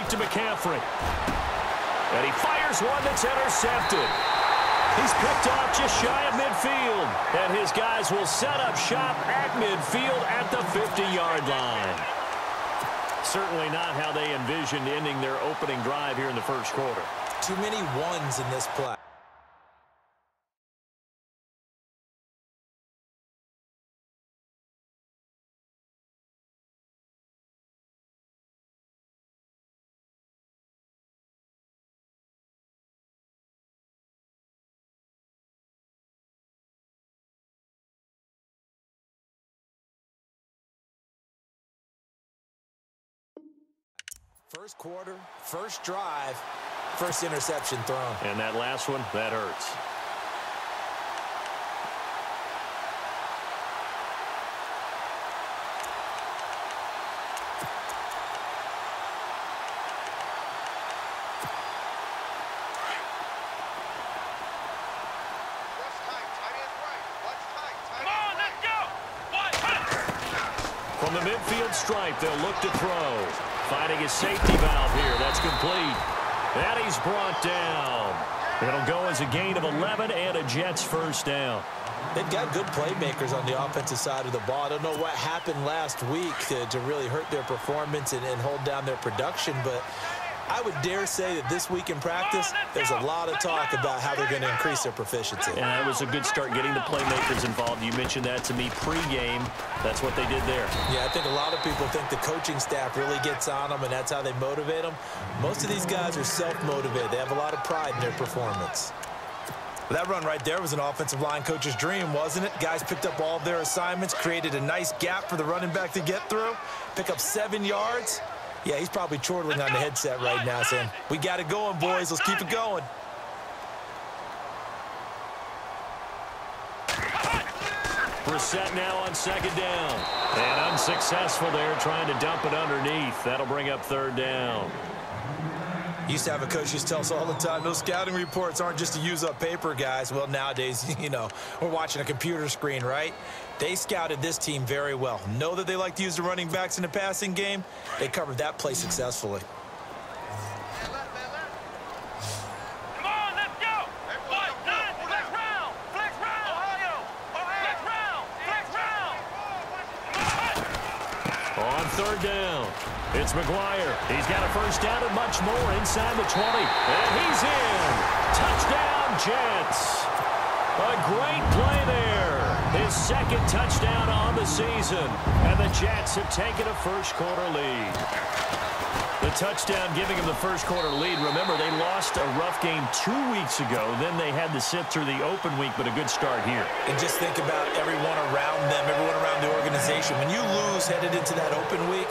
fake to McCaffrey. And he fires one that's intercepted. He's picked off just shy of midfield. And his guys will set up shop at midfield at the 50-yard line. Certainly not how they envisioned ending their opening drive here in the first quarter. Too many ones in this play. First quarter, first drive, first interception thrown. And that last one, that hurts. From the midfield stripe, they'll look to throw. Finding his safety valve here. That's complete. And he's brought down. It'll go as a gain of 11 and a Jets first down. They've got good playmakers on the offensive side of the ball. I don't know what happened last week to really hurt their performance and hold down their production, but I would dare say that this week in practice, there's a lot of talk about how they're going to increase their proficiency. And that was a good start getting the playmakers involved. You mentioned that to me pregame. That's what they did there. Yeah, I think a lot of people think the coaching staff really gets on them, and that's how they motivate them. Most of these guys are self-motivated. They have a lot of pride in their performance. Well, that run right there was an offensive line coach's dream, wasn't it? Guys picked up all of their assignments, created a nice gap for the running back to get through, pick up 7 yards. Yeah, he's probably chortling on the headset right now saying, we got it going, boys. Let's keep it going. Brissett now on second down. And unsuccessful there trying to dump it underneath. That'll bring up third down. Used to have a coach used to tell us all the time, those scouting reports aren't just to use up paper, guys. Well, nowadays, you know, we're watching a computer screen, right? They scouted this team very well. Know that they like to use the running backs in the passing game. They covered that play successfully. On third down, it's McGuire. He's got a first down and much more inside the 20. And he's in. Touchdown, Jets. A great play there. His second touchdown on the season. And the Jets have taken a first-quarter lead. The touchdown giving them the first-quarter lead. Remember, they lost a rough game 2 weeks ago. Then they had to sit through the open week, but a good start here. And just think about everyone around them, everyone around the organization. When you lose headed into that open week,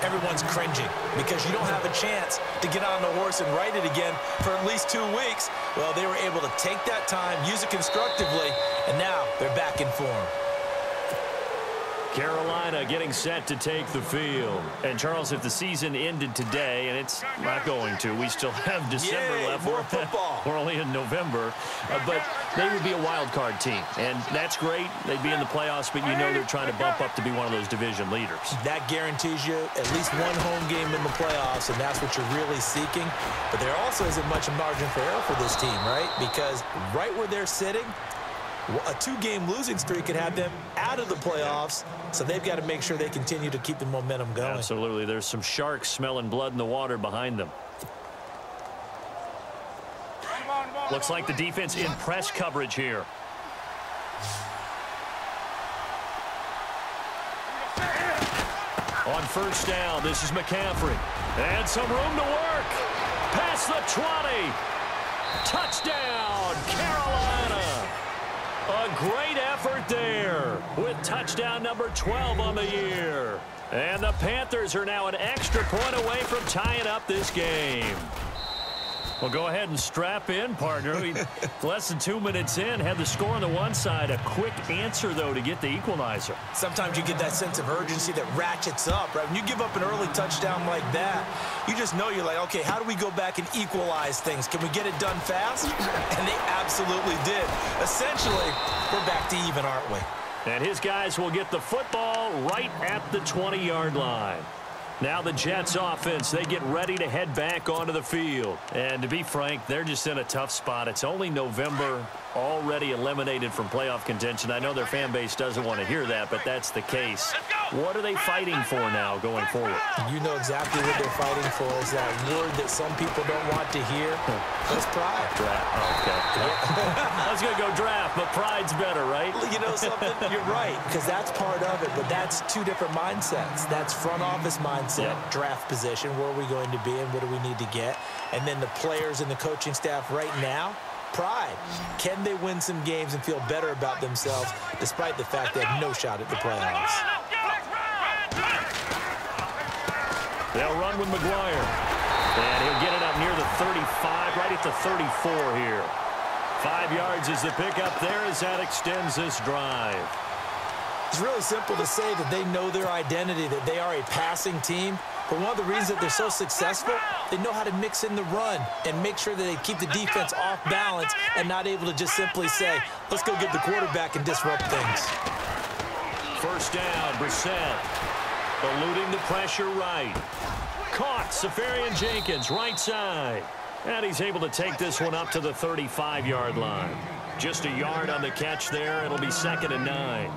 everyone's cringing because you don't have a chance to get on the horse and ride it again for at least 2 weeks. Well, they were able to take that time, use it constructively, and now they're back in form. Carolina getting set to take the field. And, Charles, if the season ended today, and it's not going to, we still have December left. More football. We're only in November. But they would be a wild card team. And that's great. They'd be in the playoffs, but you know they're trying to bump up to be one of those division leaders. That guarantees you at least one home game in the playoffs, and that's what you're really seeking. But there also isn't much margin for error for this team, right? Because right where they're sitting, a 2-game losing streak could have them out of the playoffs, so they've got to make sure they continue to keep the momentum going. Absolutely. There's some sharks smelling blood in the water behind them. Looks like the defense in press coverage here. On first down, this is McCaffrey. And some room to work. Past the 20. Touchdown, Carolina. A great effort there with touchdown number 12 on the year. And the Panthers are now an extra point away from tying up this game. Well, go ahead and strap in, partner. Less than 2 minutes in, had the score on the one side. A quick answer, though, to get the equalizer. Sometimes you get that sense of urgency that ratchets up, right? When you give up an early touchdown like that, you just know you're like, okay, how do we go back and equalize things? Can we get it done fast? And they absolutely did. Essentially, we're back to even, aren't we? And his guys will get the football right at the 20-yard line. Now the Jets offense, they get ready to head back onto the field. And to be frank, they're just in a tough spot. It's only November, already eliminated from playoff contention. I know their fan base doesn't want to hear that, but that's the case. What are they fighting for now going forward? You know exactly what they're fighting for. Is that word that some people don't want to hear. That's pride. Draft. Oh, okay. I was going to go draft, but pride's better, right? You know something? You're right, because that's part of it, but that's two different mindsets. That's front office mindset, draft position, where are we going to be and what do we need to get? And then the players and the coaching staff right now, pride. Can they win some games and feel better about themselves despite the fact they have no shot at the playoffs? They'll run with McGuire. And he'll get it up near the 35, right at the 34 here. 5 yards is the pickup there as that extends this drive. It's really simple to say that they know their identity, that they are a passing team. But one of the reasons that they're so successful, they know how to mix in the run and make sure that they keep the defense off balance and not able to just simply say, let's go get the quarterback and disrupt things. First down, Brissett. Eluding the pressure right. Caught, Safarian Jenkins, right side. And he's able to take this one up to the 35-yard line. Just a yard on the catch there. It'll be 2nd and 9.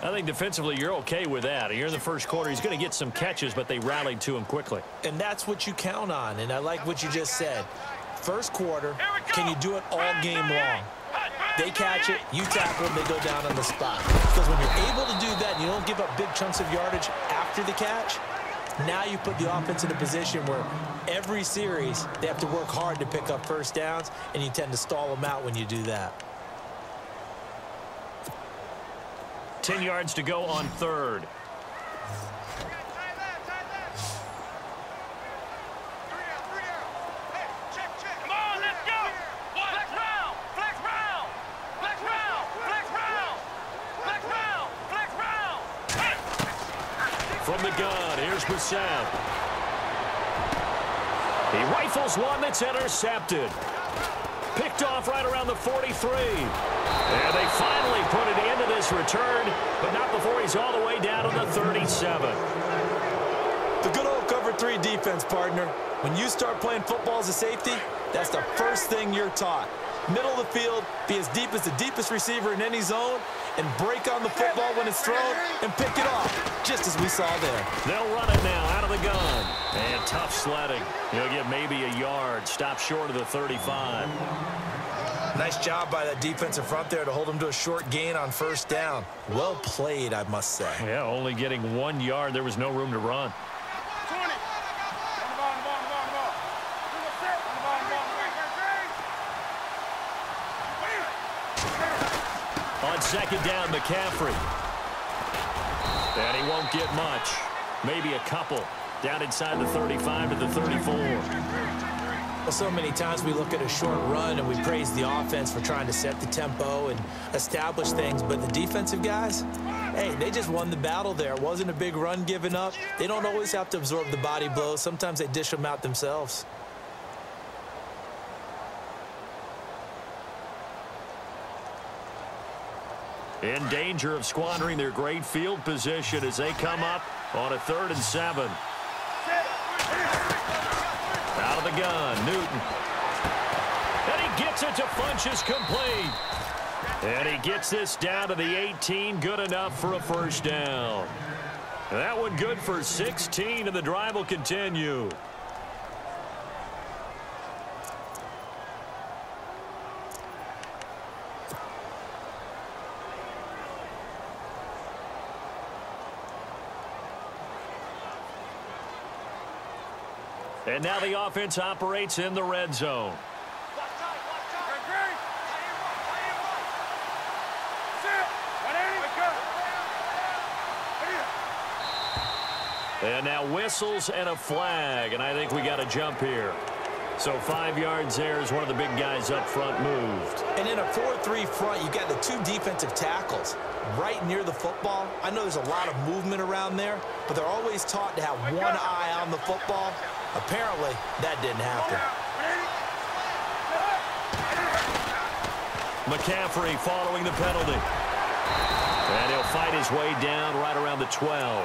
I think defensively you're okay with that. You're in the first quarter. He's going to get some catches, but they rallied to him quickly. And that's what you count on, and I like what you just said. First quarter, can you do it all game long? They catch it, you tackle them, they go down on the spot. Because when you're able to do that and you don't give up big chunks of yardage after the catch, now you put the offense in a position where every series they have to work hard to pick up first downs, and you tend to stall them out when you do that. 10 yards to go on third. From the gun, here's Brissett. He rifles one that's intercepted. Picked off right around the 43. And they finally put it into this return, but not before he's all the way down to the 37. The good old cover 3 defense, partner. When you start playing football as a safety, that's the first thing you're taught. Middle of the field, be as deep as the deepest receiver in any zone, and break on the football when it's thrown and pick it off, just as we saw there. They'll run it now out of the gun. And tough sledding. He'll get maybe a yard. Stop short of the 35. Nice job by that defensive front there to hold him to a short gain on first down. Well played, I must say. Yeah, only getting 1 yard. There was no room to run. On second down, McCaffrey. And he won't get much. Maybe a couple. Down inside the 35 to the 34. Well, so many times we look at a short run and we praise the offense for trying to set the tempo and establish things. But the defensive guys, hey, they just won the battle there. It wasn't a big run given up. They don't always have to absorb the body blows. Sometimes they dish them out themselves. In danger of squandering their great field position as they come up on a 3rd and 7. Out of the gun, Newton. And he gets it to Funchess, complete. And he gets this down to the 18, good enough for a first down. That one good for 16, and the drive will continue. And now the offense operates in the red zone. And now whistles and a flag, and I think we got a jump here. So 5 yards there as one of the big guys up front moved. And in a 4-3 front, you got the 2 defensive tackles right near the football. I know there's a lot of movement around there, but they're always taught to have one eye on the football. Apparently, that didn't happen. McCaffrey following the penalty. And he'll fight his way down right around the 12.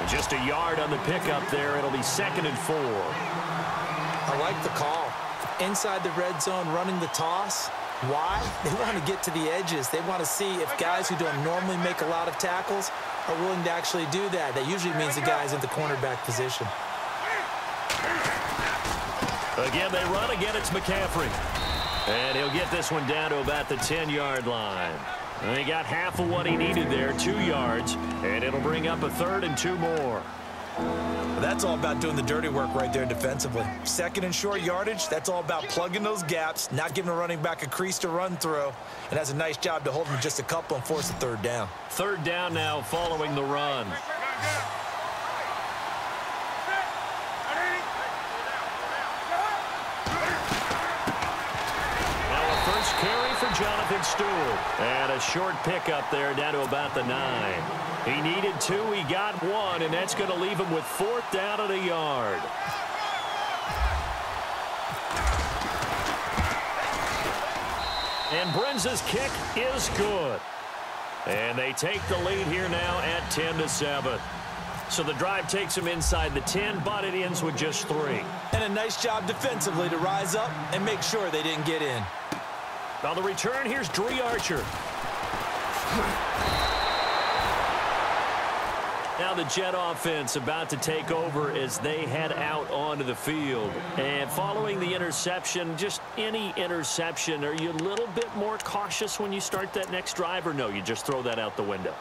Just a yard on the pickup there. It'll be 2nd and 4. I like the call. Inside the red zone, running the toss. Why? They want to get to the edges. They want to see if guys who don't normally make a lot of tackles are willing to actually do that. That usually means the guy's in the cornerback position. Again, they run. Again, it's McCaffrey. And he'll get this one down to about the 10-yard line. And he got half of what he needed there, 2 yards, and it'll bring up a 3rd and 2 more. That's all about doing the dirty work right there defensively. 2nd and short yardage, that's all about plugging those gaps, not giving a running back a crease to run through, and that's a nice job to hold him just a couple and force a 3rd down. 3rd down now following the run. Carry for Jonathan Stewart. And a short pickup there down to about the 9. He needed 2. He got 1, and that's going to leave him with 4th down and a yard. And Brenza's kick is good. And they take the lead here now at 10-7. So the drive takes them inside the 10, but it ends with just 3. And a nice job defensively to rise up and make sure they didn't get in. On the return, here's Dree Archer. Now the Jet offense about to take over as they head out onto the field. And following the interception, just any interception, are you a little bit more cautious when you start that next drive, or no, you just throw that out the window?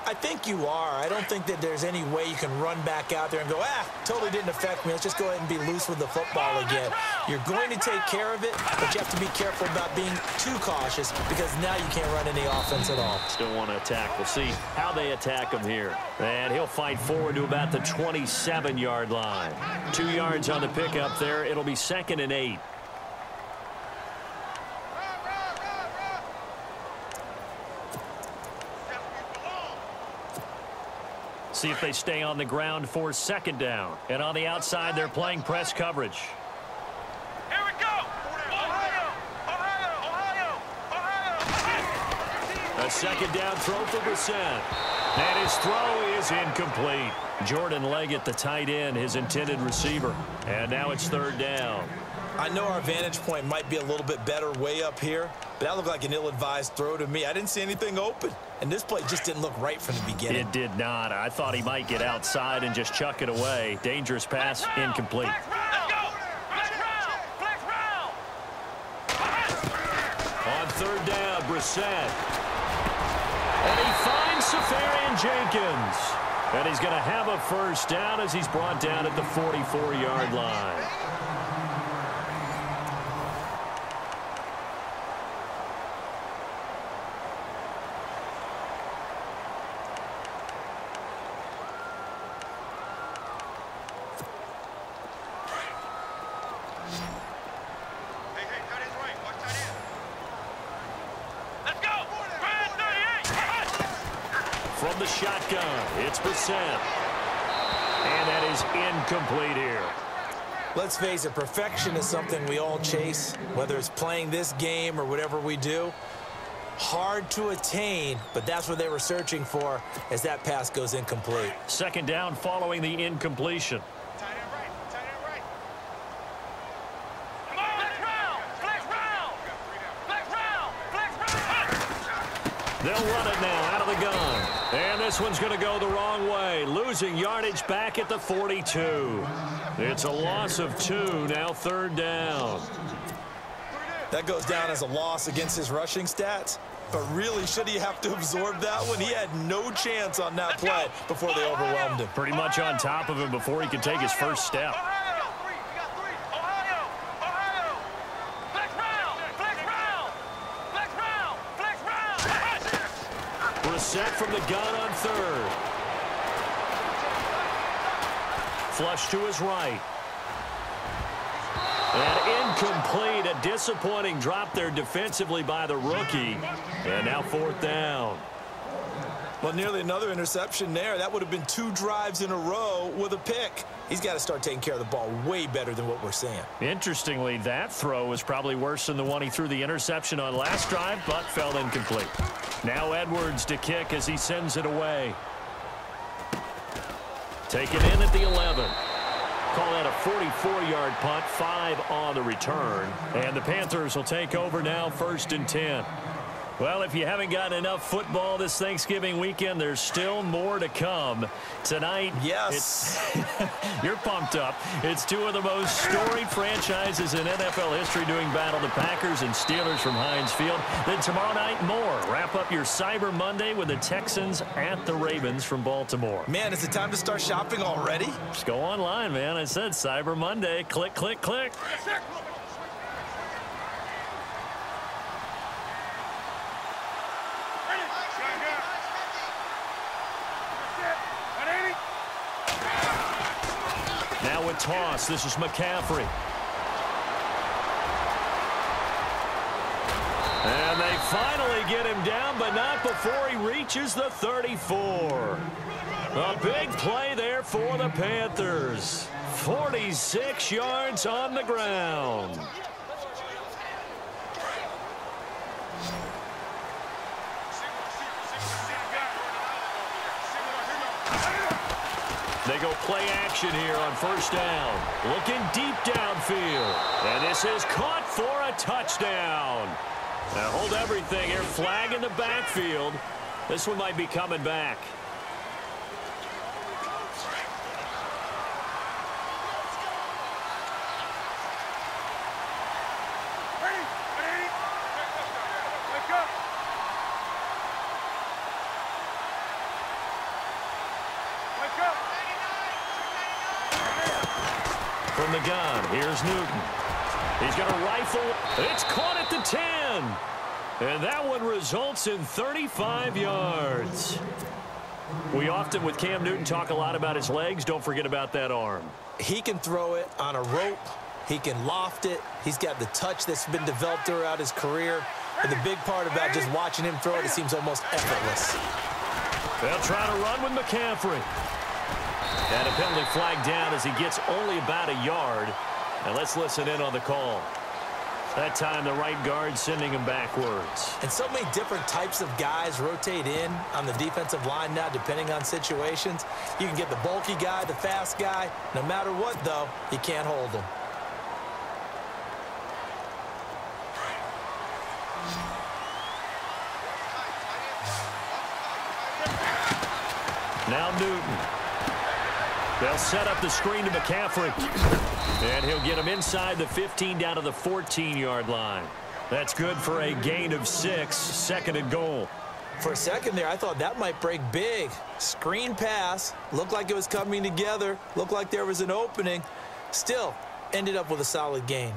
I think you are. I don't think that there's any way you can run back out there and go, totally didn't affect me. Let's just go ahead and be loose with the football again. You're going to take care of it, but you have to be careful about being too cautious because now you can't run any offense at all. Still want to attack. We'll see how they attack him here. And he'll fight forward to about the 27-yard line. 2 yards on the pickup there. It'll be 2nd and 8. See if they stay on the ground for 2nd down. And on the outside, they're playing press coverage. Here we go! Ohio! Ohio! Ohio! A 2nd down throw for Brissett. And his throw is incomplete. Jordan Leggett, the tight end, his intended receiver. And now it's 3rd down. I know our vantage point might be a little bit better way up here, but that looked like an ill-advised throw to me. I didn't see anything open, and this play just didn't look right from the beginning. It did not. I thought he might get outside and just chuck it away. Dangerous pass, incomplete. On 3rd down, Brissett. And he finds Safarian Jenkins. And he's going to have a 1st down as he's brought down at the 44-yard line. From the shotgun, it's Brissett. And that is incomplete here. Let's face it, perfection is something we all chase, whether it's playing this game or whatever we do. Hard to attain, but that's what they were searching for as that pass goes incomplete. 2nd down following the incompletion. They'll run it now out of the gun. And this one's going to go the wrong way. Losing yardage back at the 42. It's a loss of 2, now 3rd down. That goes down as a loss against his rushing stats. But really, should he have to absorb that one? He had no chance on that play before they overwhelmed him. Pretty much on top of him before he could take his first step. Set from the gun on 3rd. Flush to his right. And incomplete. A disappointing drop there defensively by the rookie. And now 4th down. Well, nearly another interception there. That would have been 2 drives in a row with a pick. He's got to start taking care of the ball way better than what we're seeing. Interestingly, that throw was probably worse than the one he threw the interception on last drive, but fell incomplete. Now Edwards to kick as he sends it away. Taken in at the 11. Call that a 44-yard punt, 5 on the return. And the Panthers will take over now, 1st and 10. Well, if you haven't gotten enough football this Thanksgiving weekend, there's still more to come. Tonight, yes, you're pumped up. It's two of the most storied franchises in NFL history doing battle, the Packers and Steelers from Heinz Field. Then tomorrow night, more. Wrap up your Cyber Monday with the Texans at the Ravens from Baltimore. Man, is it time to start shopping already? Just go online, man. I said Cyber Monday. Click, click, click. Now with toss, this is McCaffrey. And they finally get him down, but not before he reaches the 34. A big play there for the Panthers. 46 yards on the ground. They go play action here on 1st down. Looking deep downfield. And this is caught for a touchdown. Now hold everything here. Flag in the backfield. This one might be coming back. From the gun, here's Newton. He's going to rifle. It's caught at the 10. And that one results in 35 yards. We often, with Cam Newton, talk a lot about his legs. Don't forget about that arm. He can throw it on a rope. He can loft it. He's got the touch that's been developed throughout his career. And the big part about just watching him throw it, it seems almost effortless. They'll try to run with McCaffrey. And a penalty flag down as he gets only about a yard. And let's listen in on the call. That time the right guard sending him backwards. And so many different types of guys rotate in on the defensive line now depending on situations. You can get the bulky guy, the fast guy. No matter what, though, you can't hold him. Now Newton. They'll set up the screen to McCaffrey. And he'll get him inside the 15 down to the 14-yard line. That's good for a gain of 6, 2nd and goal. For a second there, I thought that might break big. Screen pass. Looked like it was coming together. Looked like there was an opening. Still, ended up with a solid gain.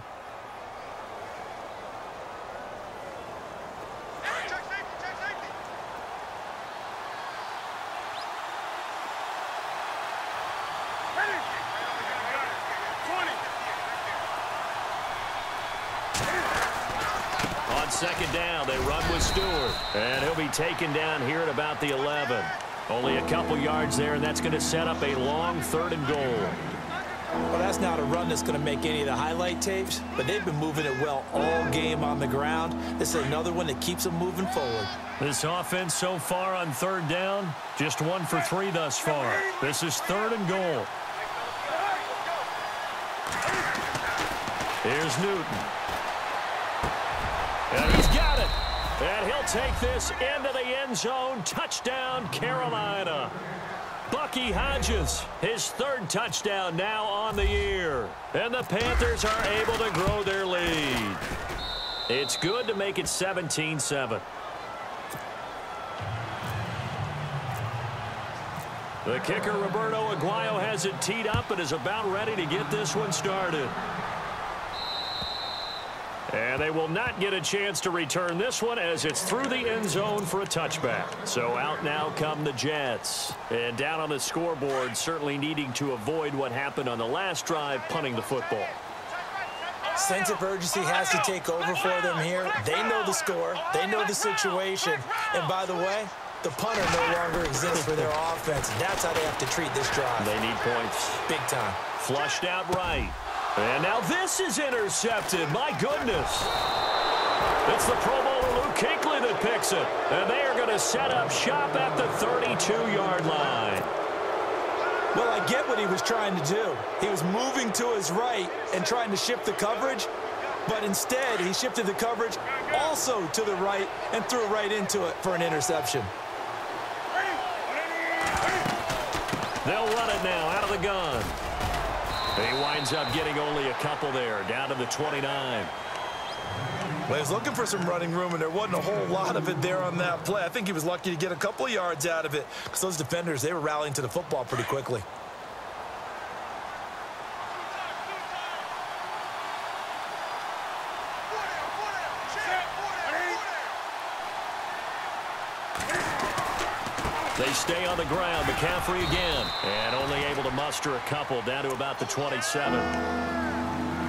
On 2nd down, they run with Stewart. And he'll be taken down here at about the 11. Only a couple yards there, and that's going to set up a long 3rd and goal. Well, that's not a run that's going to make any of the highlight tapes, but they've been moving it well all game on the ground. This is another one that keeps them moving forward. This offense so far on 3rd down, just 1 for 3 thus far. This is 3rd and goal. Here's Newton. And he's got it. And he'll take this into the end zone. Touchdown, Carolina. Bucky Hodges, his 3rd touchdown now on the year. And the Panthers are able to grow their lead. It's good to make it 17-7. The kicker, Roberto Aguayo, has it teed up and is about ready to get this one started. And they will not get a chance to return this one as it's through the end zone for a touchback. So out now come the Jets. And down on the scoreboard, certainly needing to avoid what happened on the last drive, punting the football. Sense of urgency has to take over for them here. They know the score. They know the situation. And by the way, the punter no longer exists for their offense. That's how they have to treat this drive. They need points. Big time. Flushed out right. And now this is intercepted. My goodness. It's the Pro Bowler Luke Kuechly that picks it. And they are going to set up shop at the 32-yard line. Well, I get what he was trying to do. He was moving to his right and trying to shift the coverage, but instead he shifted the coverage also to the right and threw right into it for an interception. They'll run it now out of the gun. He winds up getting only a couple there, down to the 29. Well, he was looking for some running room, and there wasn't a whole lot of it there on that play. I think he was lucky to get a couple of yards out of it because those defenders, they were rallying to the football pretty quickly. They stay on the ground. McCaffrey again, and only able to muster a couple down to about the 27.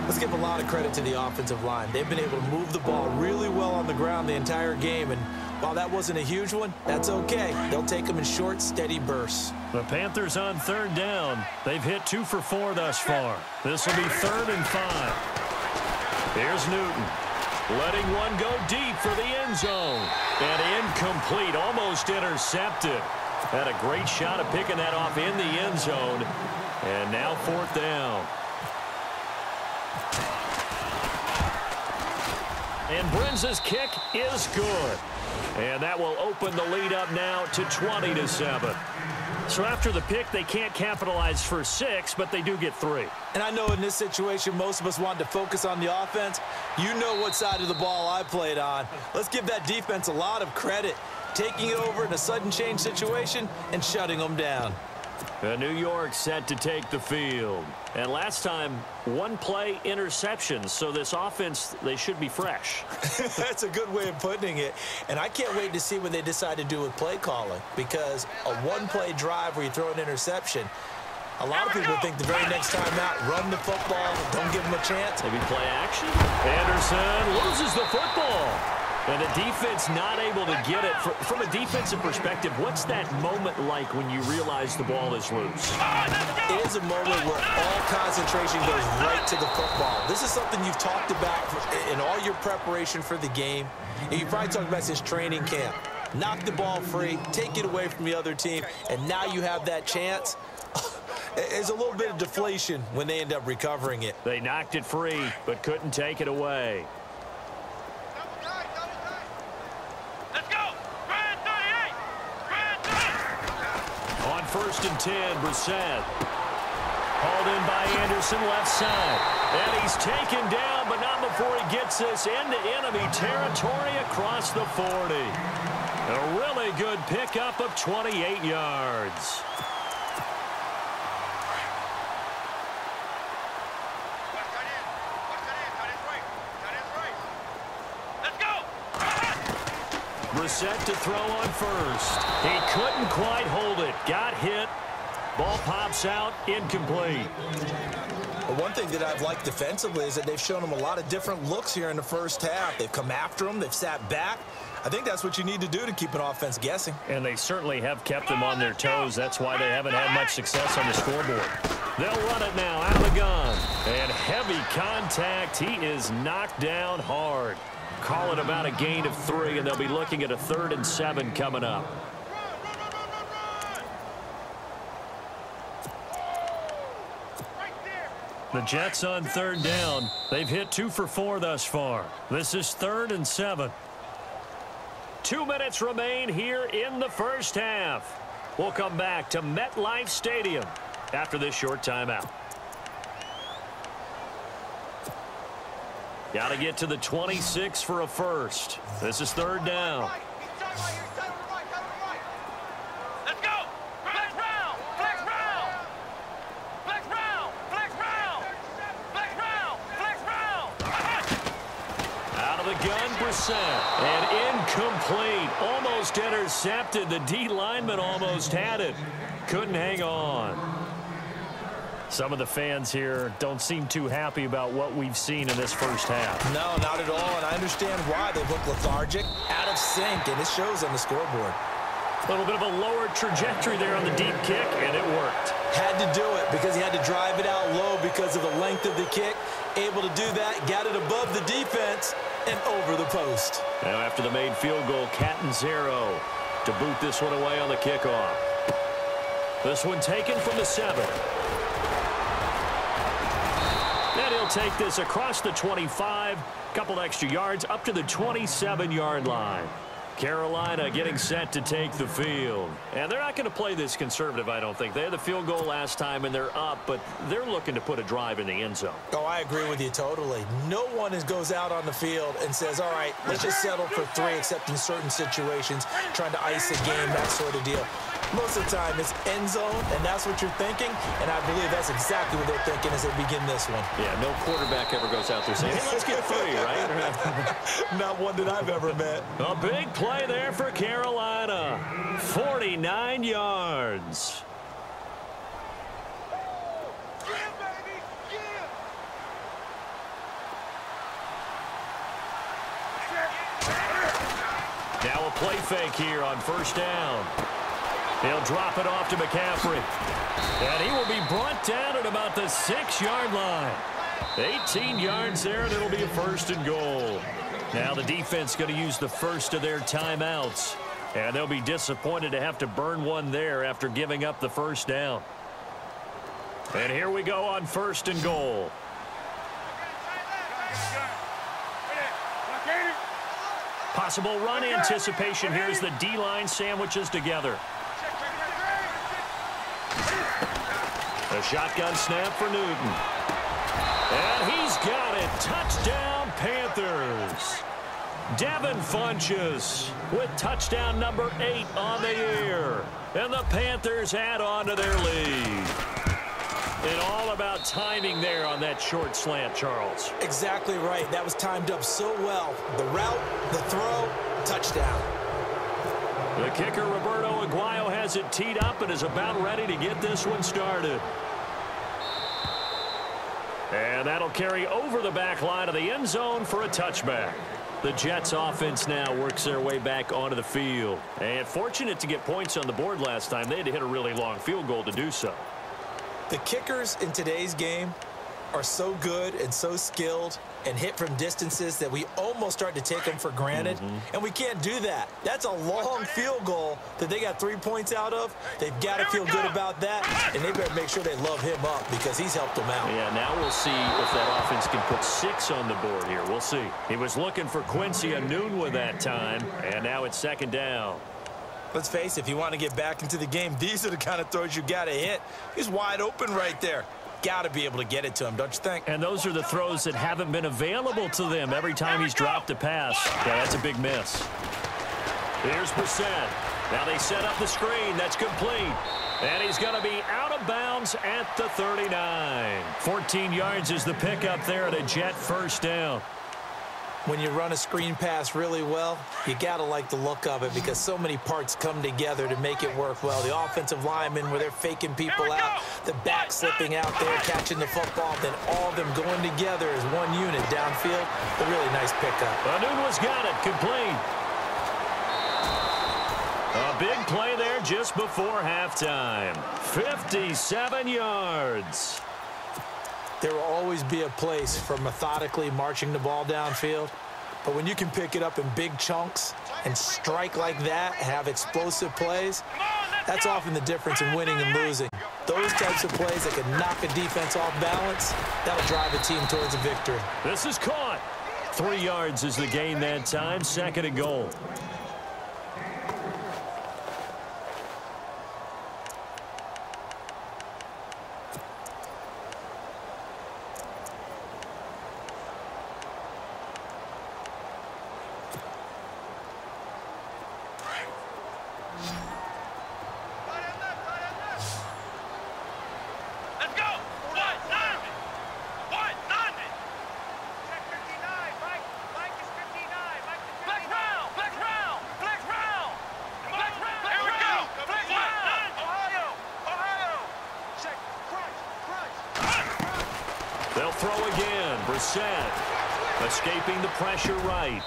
Let's give a lot of credit to the offensive line. They've been able to move the ball really well on the ground the entire game, and while that wasn't a huge one, that's okay. They'll take them in short, steady bursts. The Panthers on third down. They've hit 2 for 4 thus far. This will be 3rd and 5. Here's Newton, letting one go deep for the end zone. And incomplete, almost intercepted. Had a great shot of picking that off in the end zone. And now 4th down. And Brenza's kick is good. And that will open the lead up now to 20-7. So after the pick, they can't capitalize for 6, but they do get 3. And I know in this situation, most of us wanted to focus on the offense. You know what side of the ball I played on. Let's give that defense a lot of credit, taking it over in a sudden change situation and shutting them down. New York set to take the field. And last time, 1 play interception. So this offense, they should be fresh. That's a good way of putting it. And I can't wait to see what they decide to do with play calling, because a 1-play drive where you throw an interception, a lot of people think the very next time out, run the football, don't give them a chance. Maybe play action. Anderson loses the football. And the defense not able to get it. From a defensive perspective, what's that moment like when you realize the ball is loose? It is a moment where all concentration goes right to the football. This is something you've talked about in all your preparation for the game. And you probably talked about this training camp. Knock the ball free, take it away from the other team, and now you have that chance. There's a little bit of deflation when they end up recovering it. They knocked it free, but couldn't take it away. On 1st and 10, Brissett. Hauled in by Anderson, left side. And he's taken down, but not before he gets this into enemy territory across the 40. A really good pickup of 28 yards. Brissett to throw on 1st. He couldn't quite hold it. Got hit. Ball pops out. Incomplete. Well, one thing that I've liked defensively is that they've shown them a lot of different looks here in the first half. They've come after them. They've sat back. I think that's what you need to do to keep an offense guessing. And they certainly have kept them on their toes. That's why they haven't had much success on the scoreboard. They'll run it now out of the gun. And heavy contact. He is knocked down hard. Call it about a gain of 3, and they'll be looking at a 3rd and 7 coming up. The Jets on 3rd down. They've hit 2 for 4 thus far. This is 3rd and 7. 2 minutes remain here in the first half. We'll come back to MetLife Stadium after this short timeout. Got to get to the 26 for a first. This is 3rd down. Let's go! Flex round! Flex round! Flex round! Flex round! Flex round! Flex round! Out of the gun, Brissett. And incomplete. Almost intercepted. The D lineman almost had it. Couldn't hang on. Some of the fans here don't seem too happy about what we've seen in this first half. No, not at all, and I understand why. They look lethargic, out of sync, and it shows on the scoreboard. A little bit of a lower trajectory there on the deep kick, and it worked. Had to do it because he had to drive it out low because of the length of the kick. Able to do that, got it above the defense and over the post. Now after the made field goal, LjDubZero to boot this one away on the kickoff. This one taken from the 7. And he'll take this across the 25, couple extra yards up to the 27-yard line. Carolina getting set to take the field. And they're not going to play this conservative, I don't think. They had the field goal last time, and they're up, but they're looking to put a drive in the end zone. Oh, I agree with you totally. No one goes out on the field and says, all right, let's just settle for 3, except in certain situations, trying to ice a game, that sort of deal. Most of the time, it's end zone, and that's what you're thinking, and I believe that's exactly what they're thinking as they begin this one. Yeah, no quarterback ever goes out there saying, hey, let's get 3, right? Not one that I've ever met. A big play there for Carolina. 49 yards. Now a play fake here on first down. He'll drop it off to McCaffrey. And he will be brought down at about the 6-yard line. 18 yards there, and it'll be a first and goal. Now the defense going to use the first of their timeouts. And they'll be disappointed to have to burn one there after giving up the first down. And here we go on first and goal. Possible run anticipation here as the D-line sandwiches together. The shotgun snap for Newton. And he's got it. Touchdown, Panthers. Devin Funchess with touchdown number 8 on the year. And the Panthers add on to their lead. And all about timing there on that short slant, Charles. Exactly right. That was timed up so well. The route, the throw, touchdown. The kicker, Roberto Aguayo, has it teed up and is about ready to get this one started. And that'll carry over the back line of the end zone for a touchback. The Jets offense now works their way back onto the field. And fortunate to get points on the board last time. They had to hit a really long field goal to do so. The kickers in today's game are so good and so skilled and hit from distances that we almost start to take them for granted. And we can't do that. That's a long field goal that they got 3 points out of. They've got to feel good about that, and they better make sure they love him up because he's helped them out. Yeah, now we'll see if that offense can put 6 on the board here. We'll see. He was looking for Quincy Enunwa that time, and now it's second down. Let's face it, if you want to get back into the game, these are the kind of throws you got to hit. He's wide open right there. Got to be able to get it to him, don't you think? And those are the throws that haven't been available to them every time he's dropped a pass. Yeah, that's a big miss. Here's Brissett. Now they set up the screen. That's complete. And he's going to be out of bounds at the 39. 14 yards is the pickup there at a Jet first down. When you run a screen pass really well, you got to like the look of it because so many parts come together to make it work well. The offensive linemen where they're faking people out, the back slipping out there, catching the football, then all of them going together as one unit downfield. A really nice pickup. Enunwa's got it, complete. A big play there just before halftime. 57 yards. There will always be a place for methodically marching the ball downfield. But when you can pick it up in big chunks and strike like that, have explosive plays, that's often the difference in winning and losing. Those types of plays that can knock a defense off balance, that'll drive a team towards a victory. This is caught. 3 yards is the gain that time. Second and goal. They'll throw again. Brissett escaping the pressure right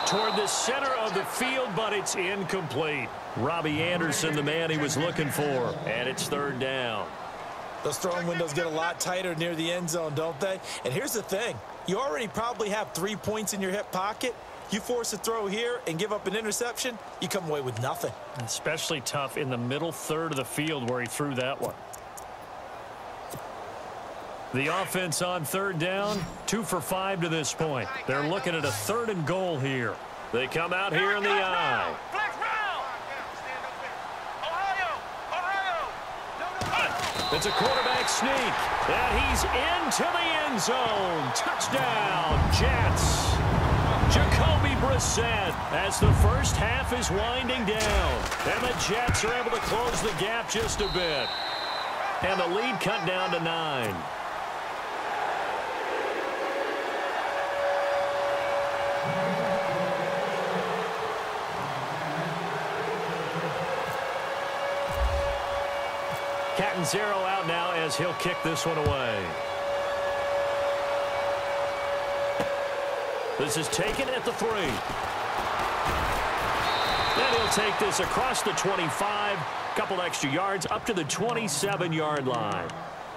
toward the center of the field, but it's incomplete. Robbie Anderson, the man he was looking for, and it's third down. Those throwing windows get a lot tighter near the end zone, don't they? And here's the thing. You already probably have 3 points in your hip pocket. You force a throw here and give up an interception, you come away with nothing. Especially tough in the middle third of the field where he threw that one. The offense on third down, 2 for 5 to this point. They're looking at a 3rd and goal here. They come out here in the I. It's a quarterback sneak, and he's into the end zone. Touchdown, Jets. Jacoby Brissett as the first half is winding down. And the Jets are able to close the gap just a bit. And the lead cut down to 9. LjDubZero out now as he'll kick this one away. This is taken at the 3. Then he'll take this across the 25. Couple extra yards up to the 27-yard line.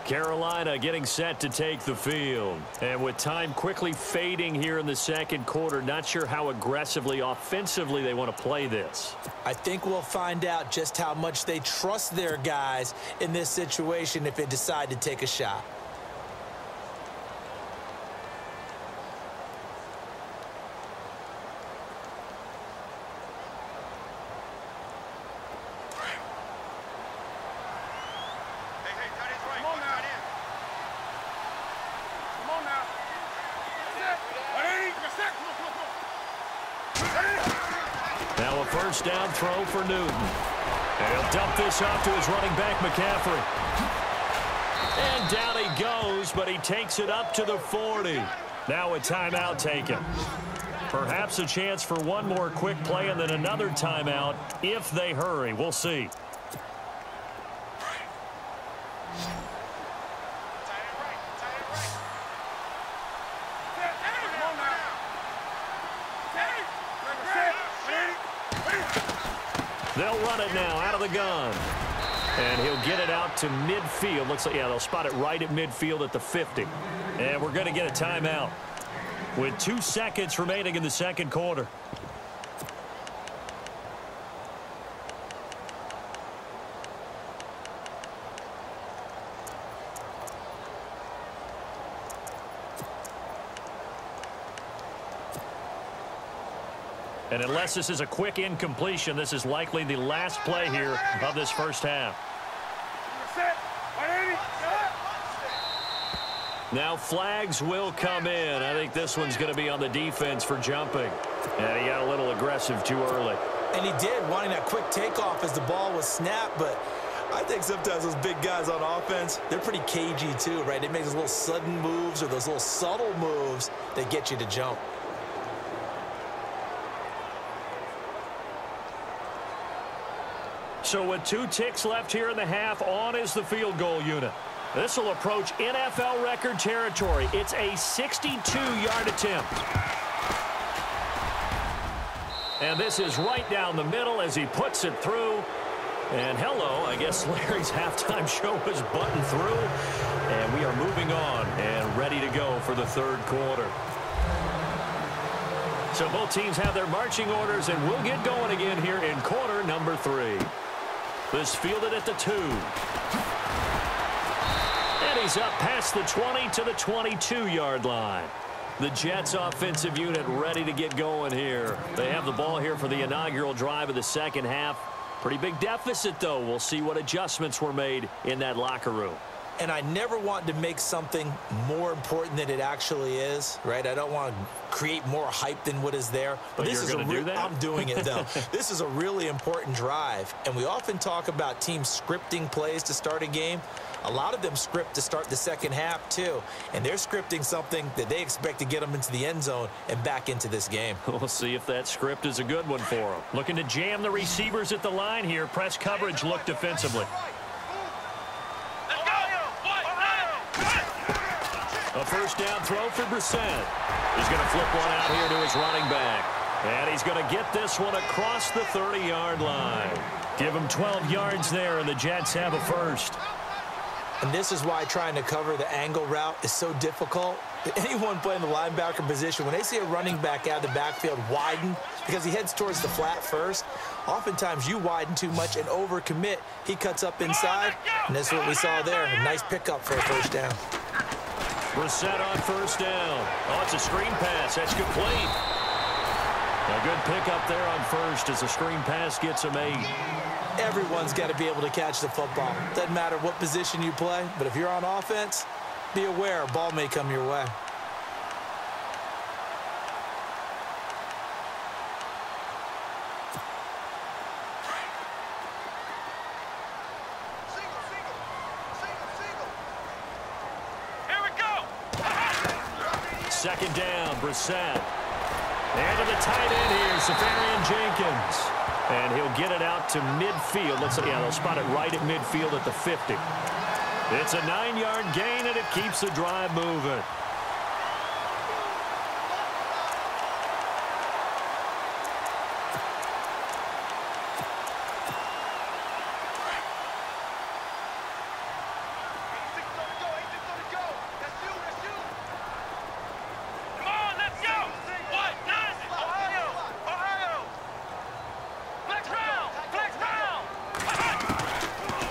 Carolina getting set to take the field. And with time quickly fading here in the second quarter, not sure how aggressively, offensively they want to play this. I think we'll find out just how much they trust their guys in this situation if they decide to take a shot. Now a first down throw for Newton. And he'll dump this off to his running back, McCaffrey. And down he goes, but he takes it up to the 40. Now a timeout taken. Perhaps a chance for one more quick play and then another timeout if they hurry. We'll see. They'll run it now out of the gun. And he'll get it out to midfield. Looks like, yeah, they'll spot it right at midfield at the 50. And we're going to get a timeout with 2 seconds remaining in the second quarter. And unless this is a quick incompletion, this is likely the last play here of this first half. Now flags will come in. I think this one's going to be on the defense for jumping. And he got a little aggressive too early. And he did, wanting that quick takeoff as the ball was snapped. But I think sometimes those big guys on offense, they're pretty cagey too, right? They make those little sudden moves or those little subtle moves that get you to jump. So with 2 ticks left here in the half, on is the field goal unit. This will approach NFL record territory. It's a 62-yard attempt. And this is right down the middle as he puts it through. And hello, I guess Larry's halftime show was buttoned through. And we are moving on and ready to go for the third quarter. So both teams have their marching orders, and we'll get going again here in quarter number 3. This fielded at the 2. And he's up past the 20 to the 22-yard line. The Jets offensive unit ready to get going here. They have the ball here for the inaugural drive of the second half. Pretty big deficit, though. We'll see what adjustments were made in that locker room. And I never want to make something more important than it actually is, right? I don't want to create more hype than what is there. But this is going to do that? I'm doing it, though. This is a really important drive. And we often talk about teams scripting plays to start a game. A lot of them script to start the second half, too. And they're scripting something that they expect to get them into the end zone and back into this game. We'll see if that script is a good one for them. Looking to jam the receivers at the line here. Press coverage look defensively. A first down throw for Brissett. He's going to flip one out here to his running back. And he's going to get this one across the 30-yard line. Give him 12 yards there, and the Jets have a first. And this is why trying to cover the angle route is so difficult. Anyone playing the linebacker position, when they see a running back out of the backfield widen because he heads towards the flat first, oftentimes you widen too much and overcommit. He cuts up inside, and this is what we saw there. A nice pickup for a first down. Brissett on first down. Oh, it's a screen pass. That's complete. A good pickup there on first as the screen pass gets him 8. Everyone's got to be able to catch the football. Doesn't matter what position you play, but if you're on offense, be aware a ball may come your way. Here we go. Second down, Brissett. And to the tight end here, CFM-Jenkins. And he'll get it out to midfield. They'll spot it right at midfield at the 50. It's a 9-yard gain, and it keeps the drive moving.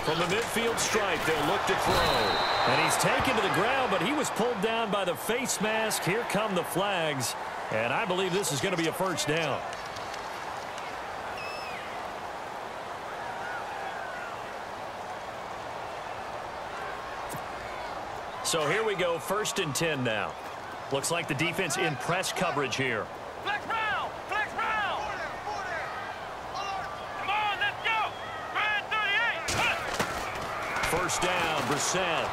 From the midfield stripe, they'll look to throw. And he's taken to the ground, but he was pulled down by the face mask. Here come the flags. And I believe this is going to be a first down. So here we go, 1st and 10 now. Looks like the defense in press coverage here. Flex round! Flex round! Come on, let's go! Red 38! First down, Brissett.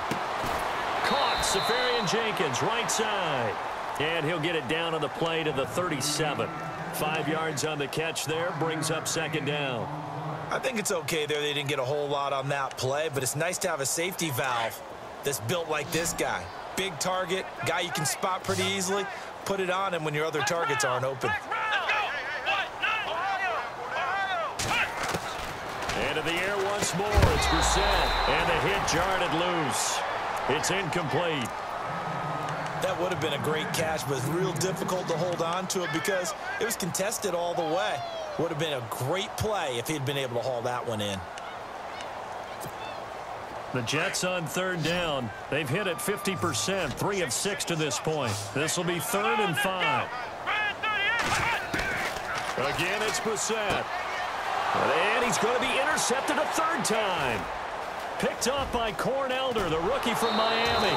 Caught, CFM-Jenkins, right side. And he'll get it down on the play to the 37. 5 yards on the catch there, brings up 2nd down. I think it's okay there. They didn't get a whole lot on that play, but it's nice to have a safety valve that's built like this guy. Big target, guy you can spot pretty easily. Put it on him when your other targets aren't open. Into the air once more. It's Brissett. And the hit jarred it loose. It's incomplete. That would have been a great catch, but it's real difficult to hold on to it because it was contested all the way. Would have been a great play if he'd been able to haul that one in. The Jets on 3rd down. They've hit it 50%, 3 of 6 to this point. This will be 3rd and 5. Again, it's Brissett. And he's going to be intercepted a 3rd time. Picked up by Corn Elder, the rookie from Miami.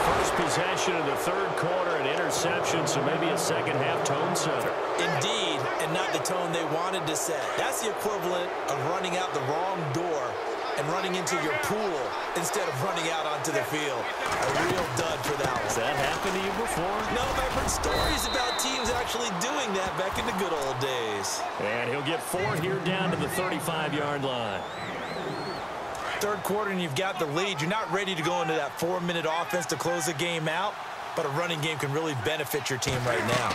First possession of the 3rd quarter, an interception, so maybe a second-half tone setter. Indeed, and not the tone they wanted to set. That's the equivalent of running out the wrong door and running into your pool instead of running out onto the field. A real dud for that one. Has that happened to you before? No, I've heard stories about teams actually doing that back in the good old days. And he'll get 4 here down to the 35-yard line. 3rd quarter and you've got the lead. You're not ready to go into that 4-minute offense to close the game out, but a running game can really benefit your team right now.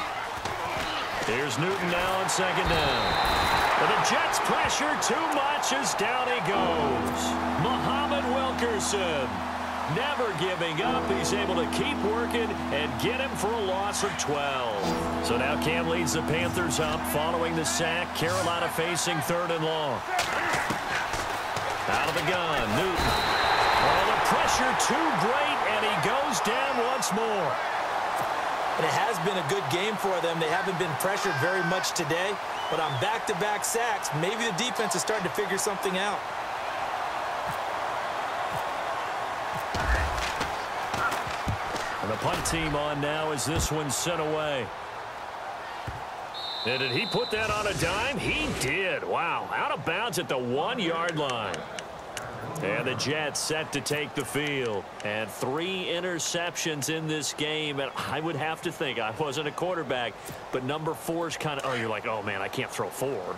Here's Newton now on 2nd down. And the Jets pressure too much as down he goes. Muhammad Wilkerson never giving up. He's able to keep working and get him for a loss of 12. So now Cam leads the Panthers up following the sack. Carolina facing 3rd and long. Out of the gun, Newton. Oh, the pressure too great, and he goes down once more. And it has been a good game for them. They haven't been pressured very much today, but on back-to-back sacks, maybe the defense is starting to figure something out. And the punt team on now as this one's sent away. And did he put that on a dime? He did. Wow. Out of bounds at the 1-yard line. And the Jets set to take the field. And 3 interceptions in this game. And I would have to think, I wasn't a quarterback, but number 4 is kind of, oh, you're like, oh, man, I can't throw 4.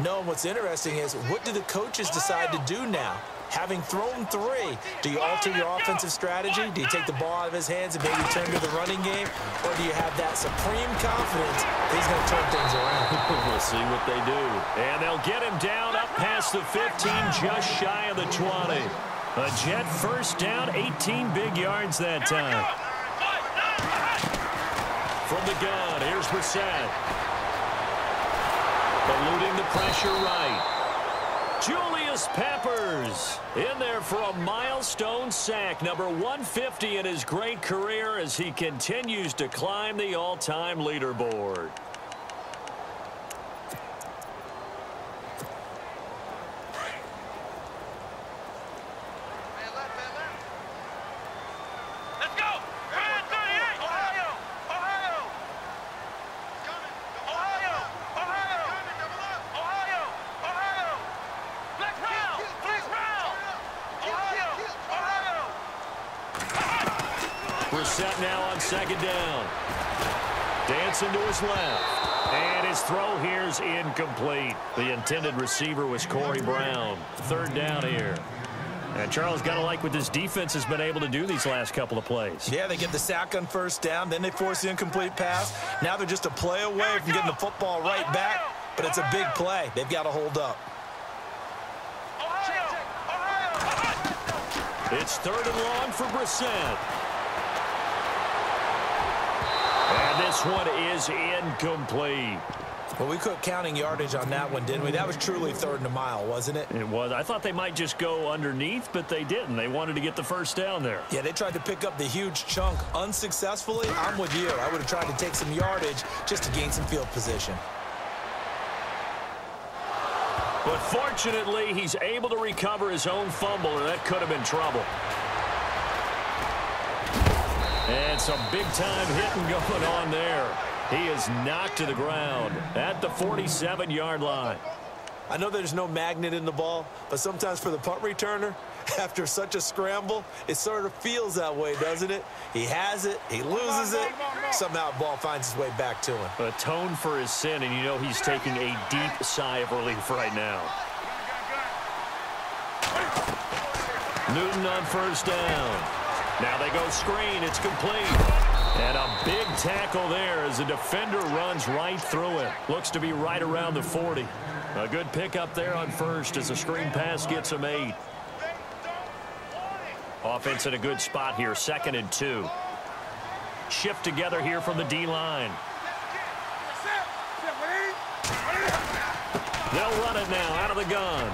No, what's interesting is what do the coaches decide to do now? Having thrown 3, do you alter your offensive strategy? Do you take the ball out of his hands and maybe turn to the running game? Or do you have that supreme confidence that he's going to turn things around? We'll see what they do. And they'll get him down up past the 15, just shy of the 20. A Jet first down, 18 big yards that time. From the gun, here's Brissett. Eluding the pressure right. Julius Peppers in there for a milestone sack, number 150 in his great career as he continues to climb the all-time leaderboard. Brissett now on second down. Dancing to his left. And his throw here's incomplete. The intended receiver was Corey Brown. Third down here. And Charles, got to like what this defense has been able to do these last couple of plays. Yeah, they get the sack on first down. Then they force the incomplete pass. Now they're just a play away from getting the football right back. But it's a big play. They've got to hold up. It's third and long for Brissett. And this one is incomplete. Well, we quit counting yardage on that one, didn't we? That was truly third and a mile, wasn't it? It was. I thought they might just go underneath, but they didn't. They wanted to get the first down there. Yeah, they tried to pick up the huge chunk unsuccessfully. I'm with you. I would have tried to take some yardage just to gain some field position. But fortunately, he's able to recover his own fumble, or that could have been trouble. And some big-time hitting going on there. He is knocked to the ground at the 47-yard line. I know there's no magnet in the ball, but sometimes for the punt returner, after such a scramble, it sort of feels that way, doesn't it? He has it, he loses it, somehow the ball finds its way back to him. Atoned for his sin, and you know he's taking a deep sigh of relief right now. Newton on first down. Now they go screen. It's complete. And a big tackle there as the defender runs right through it. Looks to be right around the 40. A good pickup there on first as the screen pass gets him 8. Offense in a good spot here, 2nd and 2. Shift together here from the D-line. They'll run it now out of the gun.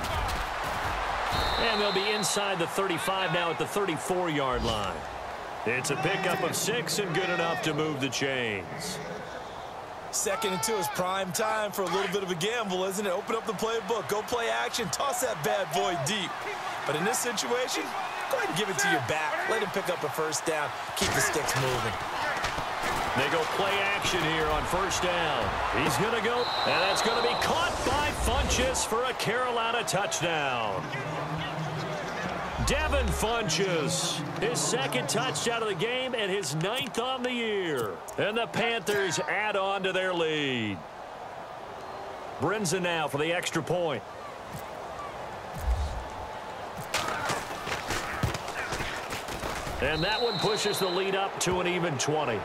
And they'll be inside the 35 now at the 34-yard line. It's a pickup of 6 and good enough to move the chains. 2nd and 2 is prime time for a little bit of a gamble, isn't it? Open up the playbook, go play action, toss that bad boy deep. But in this situation, go ahead and give it to your back. Let him pick up a first down. Keep the sticks moving. They go play action here on first down. He's going to go, and that's going to be caught by Funchess for a Carolina touchdown. Devin Funchess, his 2nd touchdown of the game and his 9th on the year. And the Panthers add on to their lead. Brinza now for the extra point. And that one pushes the lead up to an even 20.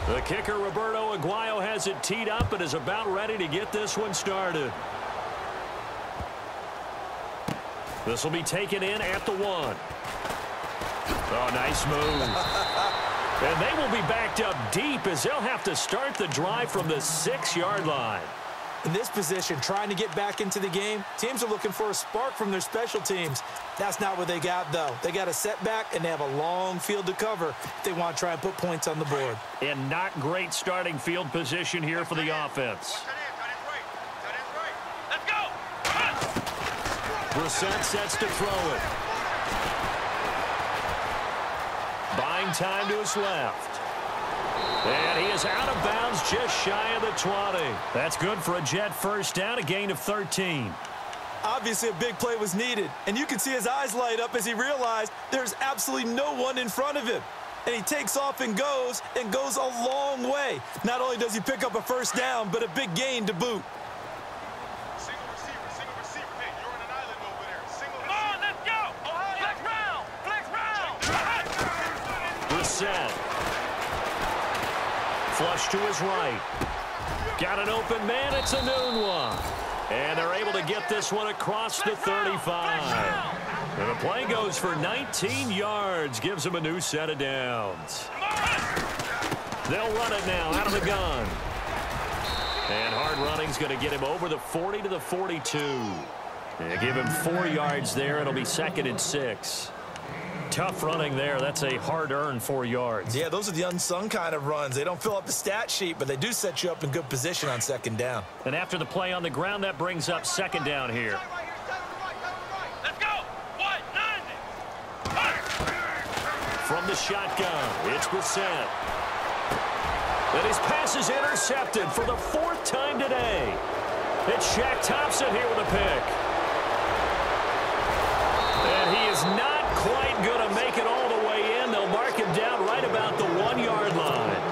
The kicker, Roberto Aguayo, has it teed up and is about ready to get this one started. This will be taken in at the 1. Oh, nice move. And they will be backed up deep as they'll have to start the drive from the 6-yard line. In this position, trying to get back into the game, teams are looking for a spark from their special teams. That's not what they got, though. They got a setback, and they have a long field to cover if they want to try and put points on the board. And not great starting field position here for the offense. Let's go! Brissett sets to throw it. Buying time to his left. And he is out of bounds just shy of the 20. That's good for a Jet first down, a gain of 13. Obviously, a big play was needed, and you can see his eyes light up as he realized there's absolutely no one in front of him. And he takes off and goes a long way. Not only does he pick up a first down, but a big gain to boot. Single receiver. Hey, you're on an island over there. Single receiver. Come on, let's go! Flex round! Brissett. Flush to his right. Got an open man. It's a noon one. And they're able to get this one across the 35. And the play goes for 19 yards. Gives them a new set of downs. They'll run it now out of the gun. And hard running's going to get him over the 40 to the 42. They give him 4 yards there. It'll be 2nd and 6. Tough running there. That's a hard-earned 4 yards. Yeah, those are the unsung kind of runs. They don't fill up the stat sheet, but they do set you up in good position on 2nd down. And after the play on the ground, that brings up 2nd down here. Let's go. 190. From the shotgun, it's Brissett. And his pass is intercepted for the 4th time today. It's Shaq Thompson here with a pick. And he is not quite going to make it all the way in. They'll mark him down right about the 1-yard line.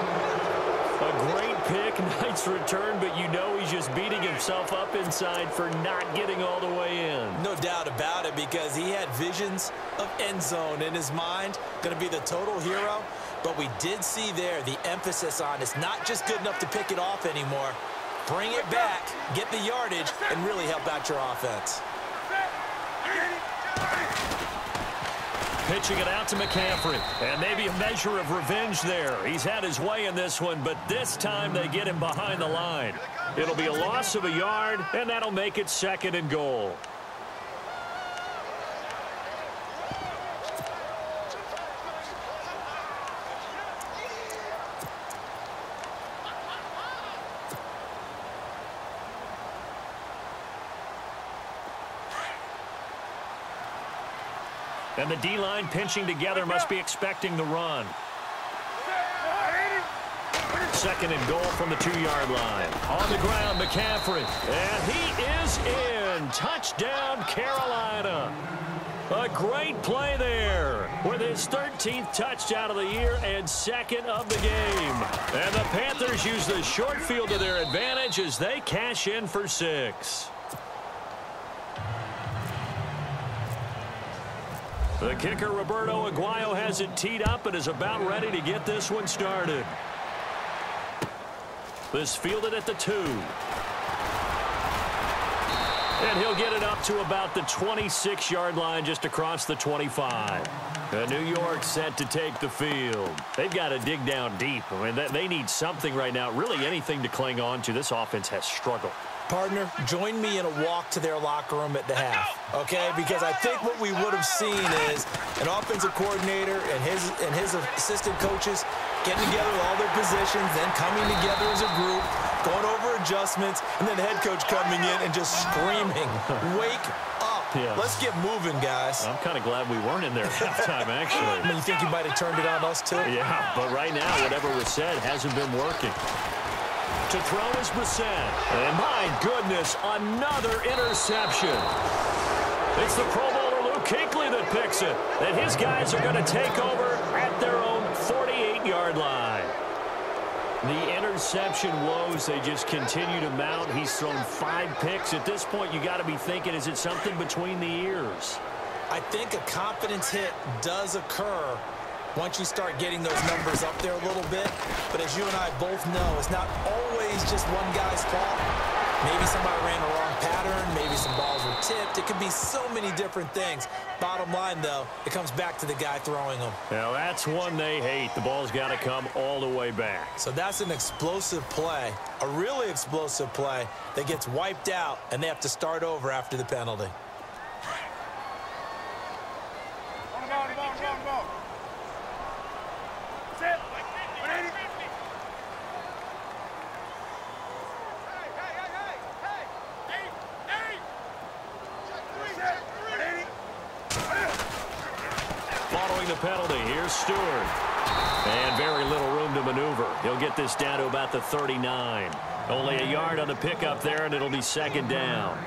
A great pick, nice return, but you know he's just beating himself up inside for not getting all the way in. No doubt about it, because he had visions of end zone in his mind. Going to be the total hero. But we did see there the emphasis on it's not just good enough to pick it off anymore. Bring it back, get the yardage, and really help out your offense. Pitching it out to McCaffrey. And maybe a measure of revenge there. He's had his way in this one, but this time they get him behind the line. It'll be a loss of a yard, and that'll make it 2nd and goal. And the D-line pinching together must be expecting the run. 2nd and goal from the 2-yard line. On the ground, McCaffrey. And he is in. Touchdown, Carolina. A great play there with his 13th touchdown of the year and 2nd of the game. And the Panthers use the short field to their advantage as they cash in for 6. The kicker, Roberto Aguayo, has it teed up and is about ready to get this one started. This fielded at the 2. And he'll get it up to about the 26-yard line, just across the 25. New York set to take the field. They've got to dig down deep. I mean, they need something right now, really anything to cling on to. This offense has struggled. Partner, join me in a walk to their locker room at the half, okay? Because I think what we would have seen is an offensive coordinator and his assistant coaches getting together with all their positions, then coming together as a group, going over adjustments, and then the head coach coming in and just screaming, wake up. Yes. Let's get moving, guys. I'm kind of glad we weren't in there at halftime, actually. I mean, you think you might have turned it on us, too? Yeah, but right now, whatever was said hasn't been working. To throw is Brissett. And my goodness, another interception. It's the Pro Bowler Luke Kuechly that picks it. And his guys are going to take over at their own 48-yard line. The interception woes, they just continue to mount. He's thrown 5 picks. At this point, you got to be thinking, is it something between the ears? I think a confidence hit does occur once you start getting those numbers up there a little bit. But as you and I both know, it's not always just one guy's fault. Maybe somebody ran a wrong pattern. Maybe some balls were tipped. It could be so many different things. Bottom line, though, it comes back to the guy throwing them. Now, that's one they hate. The ball's got to come all the way back. So that's an explosive play, a really explosive play that gets wiped out, and they have to start over after the penalty. Following the penalty, here's Stewart. And very little room to maneuver. He'll get this down to about the 39. Only a yard on the pickup there, and it'll be 2nd down.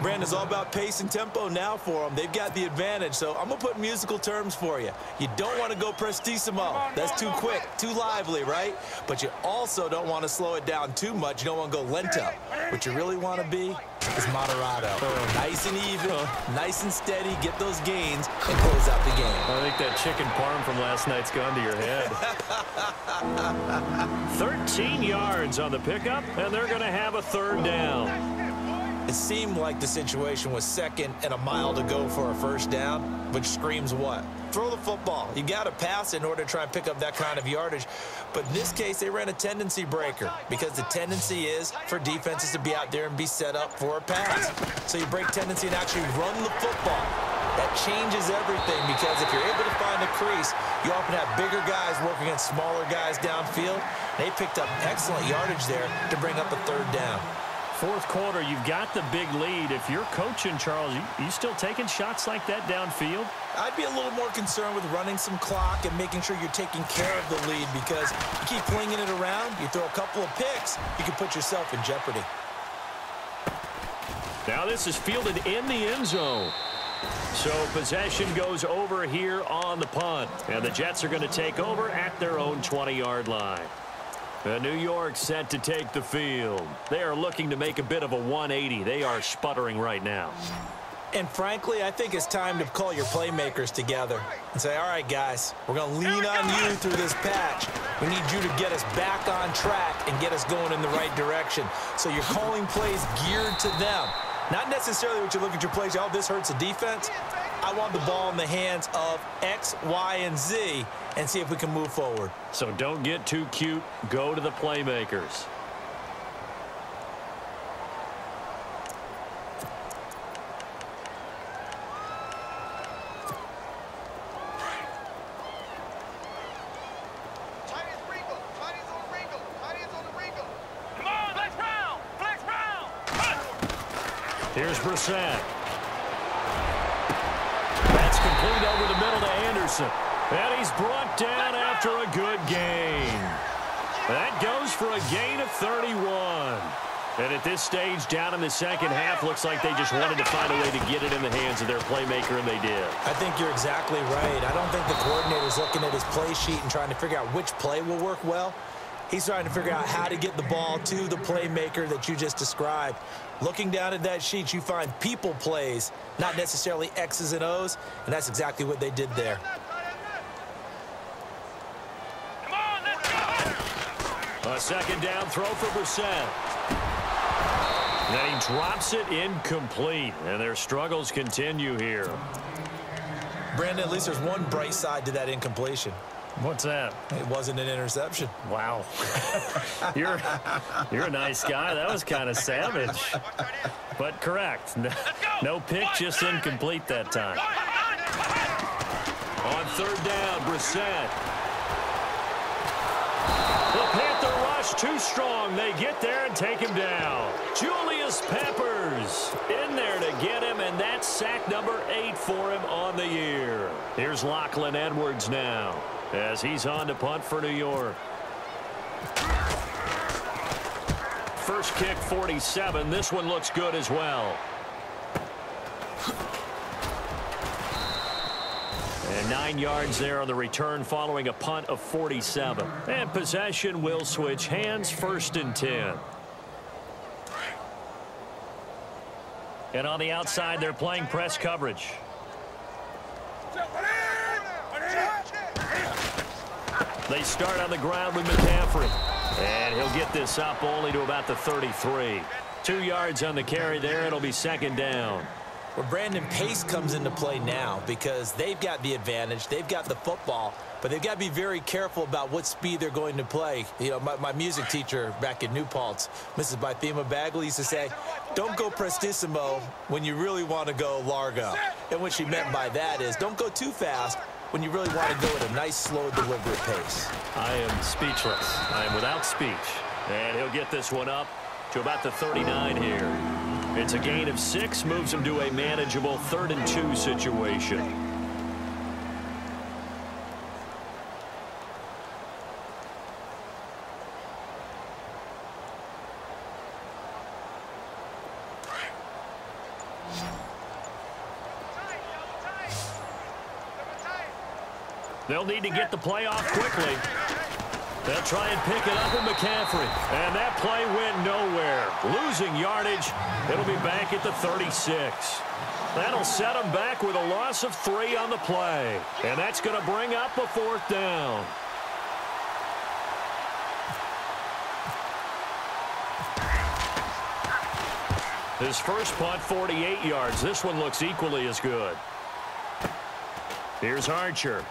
Brandon, it's all about pace and tempo now for them. They've got the advantage, so I'm going to put musical terms for you. You don't want to go prestissimo. That's too quick, too lively, right? But you also don't want to slow it down too much. You don't want to go lento. What you really want to be is moderato. Nice and even, nice and steady, get those gains, and close out the game. I think that chicken parm from last night's gone to your head. 13 yards on the pickup, and they're going to have a third down. It seemed like the situation was second and a mile to go for a first down, which screams what? Throw the football. You got to pass in order to try and pick up that kind of yardage. But in this case, they ran a tendency breaker because the tendency is for defenses to be out there and be set up for a pass. So you break tendency and actually run the football. That changes everything because if you're able to find a crease, you often have bigger guys working against smaller guys downfield. They picked up excellent yardage there to bring up a third down. Fourth quarter, you've got the big lead. If you're coaching, Charles, you still taking shots like that downfield? I'd be a little more concerned with running some clock and making sure you're taking care of the lead because you keep flinging it around, you throw a couple of picks, you can put yourself in jeopardy. Now this is fielded in the end zone. So possession goes over here on the punt. And the Jets are going to take over at their own 20-yard line. New York set to take the field. They are looking to make a bit of a 180. They are sputtering right now. And frankly, I think it's time to call your playmakers together and say, all right, guys, we're going to lean on you through this patch. We need you to get us back on track and get us going in the right direction. So you're calling plays geared to them. Not necessarily what you look at your plays, oh, this hurts the defense. I want the ball in the hands of X, Y, and Z and see if we can move forward. So don't get too cute. Go to the playmakers. Here's Brissett. That's complete over the middle to Anderson. And he's brought down after a good gain. That goes for a gain of 31. And at this stage, down in the second half, looks like they just wanted to find a way to get it in the hands of their playmaker, and they did. I think you're exactly right. I don't think the coordinator's looking at his play sheet and trying to figure out which play will work well. He's trying to figure out how to get the ball to the playmaker that you just described. Looking down at that sheet, you find people plays, not necessarily X's and O's, and that's exactly what they did there. Come on, let's go. A second down throw for Brissett. Then he drops it incomplete, and their struggles continue here. Brandon, at least there's one bright side to that incompletion. What's that? It wasn't an interception. Wow. You're a nice guy. That was kind of savage. But correct. No pick, just incomplete that time. On third down, Brissett. The Panther rush too strong. They get there and take him down. Julius Peppers in there to get him, and that's sack number 8 for him on the year. Here's Lachlan Edwards now, as he's on to punt for New York. First kick, 47. This one looks good as well. And 9 yards there on the return following a punt of 47. And possession will switch hands, 1st and 10. And on the outside, they're playing press coverage. They start on the ground with McCaffrey. And he'll get this up only to about the 33. 2 yards on the carry there. It'll be second down. Well, Brandon, pace comes into play now because they've got the advantage. They've got the football, but they've got to be very careful about what speed they're going to play. You know, my music teacher back in New Paltz, Mrs. Bythema Bagley, used to say, don't go prestissimo when you really want to go largo. And what she meant by that is don't go too fast when you really want to go at a nice, slow, deliberate pace. I am speechless. I am without speech. And he'll get this one up to about the 39 here. It's a gain of 6, moves him to a manageable 3rd and 2 situation. They'll need to get the play off quickly. They'll try and pick it up with McCaffrey. And that play went nowhere. Losing yardage. It'll be back at the 36. That'll set them back with a loss of 3 on the play. And that's going to bring up a 4th down. His first punt, 48 yards. This one looks equally as good. Here's Archer.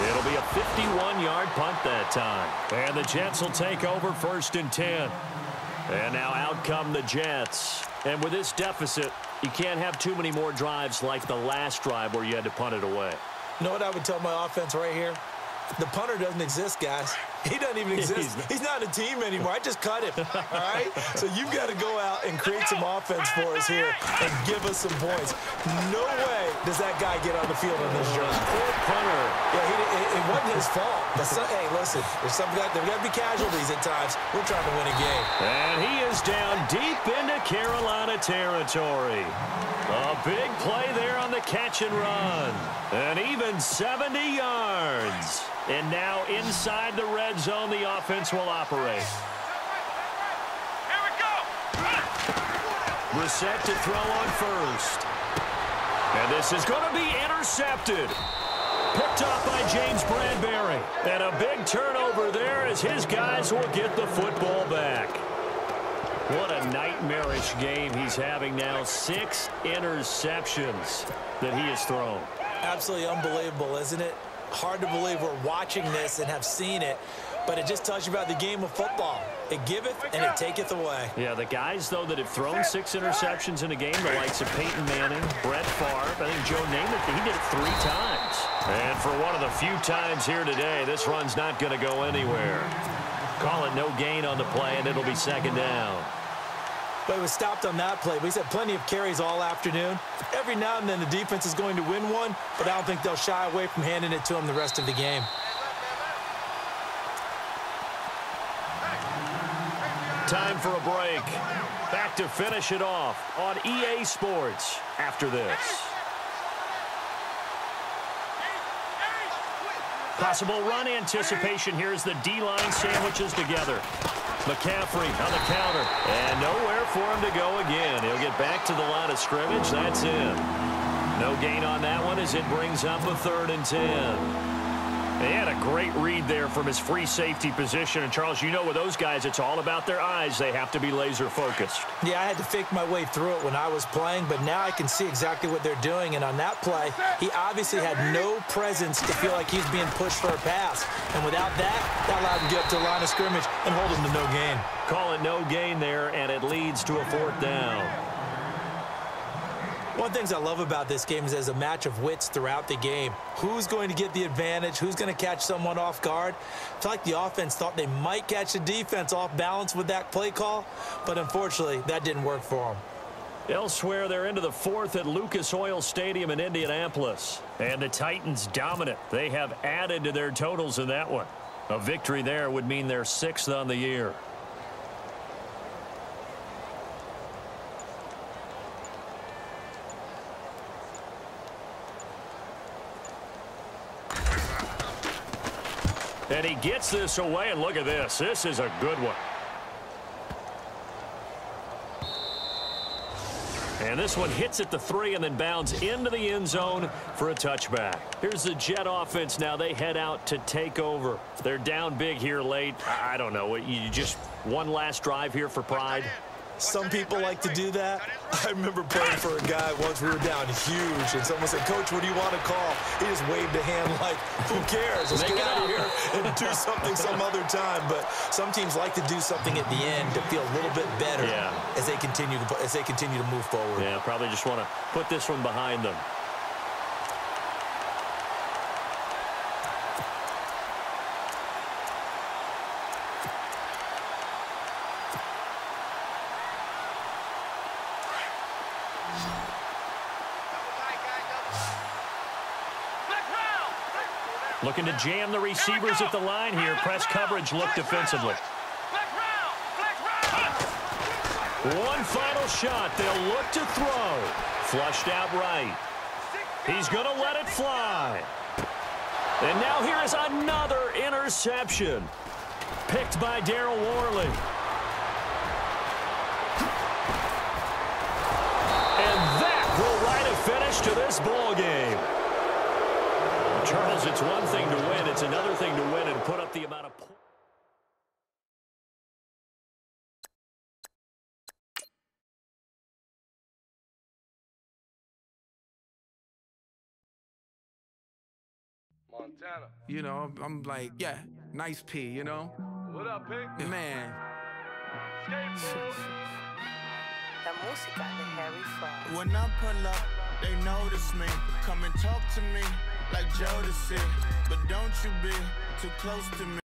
It'll be a 51-yard punt that time. And the Jets will take over 1st and 10. And now out come the Jets. And with this deficit, you can't have too many more drives like the last drive where you had to punt it away. You know what I would tell my offense right here? The punter doesn't exist, guys. He doesn't even exist. He's not a team anymore. I just cut him, all right? So you've got to go out and create some offense for us here and give us some points. No way does that guy get on the field on this journey. Poor punter. Yeah, it wasn't his fault. But hey, listen, there's got to be casualties at times. We're trying to win a game. And he is down deep into Carolina territory. A big play there on the catch and run. And even 70 yards. And now inside the red zone, the offense will operate. Here we go. Brissett to throw on first. And this is going to be intercepted. Picked off by James Bradbury. And a big turnover there as his guys will get the football back. What a nightmarish game he's having now. 6 interceptions that he has thrown. Absolutely unbelievable, isn't it? Hard to believe we're watching this and have seen it, but it just tells you about the game of football. It giveth and it taketh away. Yeah, the guys, though, that have thrown 6 interceptions in a game, the likes of Peyton Manning, Brett Favre, I think Joe Namath, he did it 3 times. And for one of the few times here today, this run's not going to go anywhere. Call it no gain on the play, and it'll be 2nd down. But it was stopped on that play. He's had plenty of carries all afternoon. Every now and then the defense is going to win one, but I don't think they'll shy away from handing it to him the rest of the game. Time for a break. Back to finish it off on EA Sports after this. Possible run anticipation here as the D-line sandwiches together. McCaffrey on the counter. And nowhere for him to go again. He'll get back to the line of scrimmage. That's in. No gain on that one as it brings up a 3rd and 10. They had a great read there from his free safety position. And, Charles, you know with those guys, it's all about their eyes. They have to be laser-focused. Yeah, I had to fake my way through it when I was playing, but now I can see exactly what they're doing. And on that play, he obviously had no presence to feel like he's being pushed for a pass. And without that, that allowed him to get up to the line of scrimmage and hold him to no gain. Call it no gain there, and it leads to a 4th down. One of the things I love about this game is there's a match of wits throughout the game. Who's going to get the advantage? Who's going to catch someone off guard? I feel like the offense thought they might catch the defense off balance with that play call, but unfortunately, that didn't work for them. Elsewhere, they're into the 4th at Lucas Oil Stadium in Indianapolis. And the Titans dominant. They have added to their totals in that one. A victory there would mean they're 6th on the year. And he gets this away, and look at this. This is a good one. And this one hits at the 3 and then bounds into the end zone for a touchback. Here's the Jet offense now. They head out to take over. They're down big here late. I don't know. You just one last drive here for pride? Some people like to do that. I remember playing for a guy once. We were down huge, and someone said, "Coach, what do you want to call?" He just waved a hand like, "Who cares? Let's get out of here and do something some other time." But some teams like to do something at the end to feel a little bit better as they continue to move forward. Yeah, probably just want to put this one behind them. Looking to jam the receivers at the line here. Press coverage look defensively. One final shot. They'll look to throw. Flushed out right. He's going to let it fly. And now here is another interception. Picked by Daryl Worley. And that will write a finish to this ball game. Charles, it's one thing to win. It's another thing to win and put up the amount of points. Montana. You know, I'm like, yeah, nice P, you know? What up, Pink? Man. La música de Harry Fraud. When I pull up, they notice me. Come and talk to me like Jodeci. But don't you be too close to me.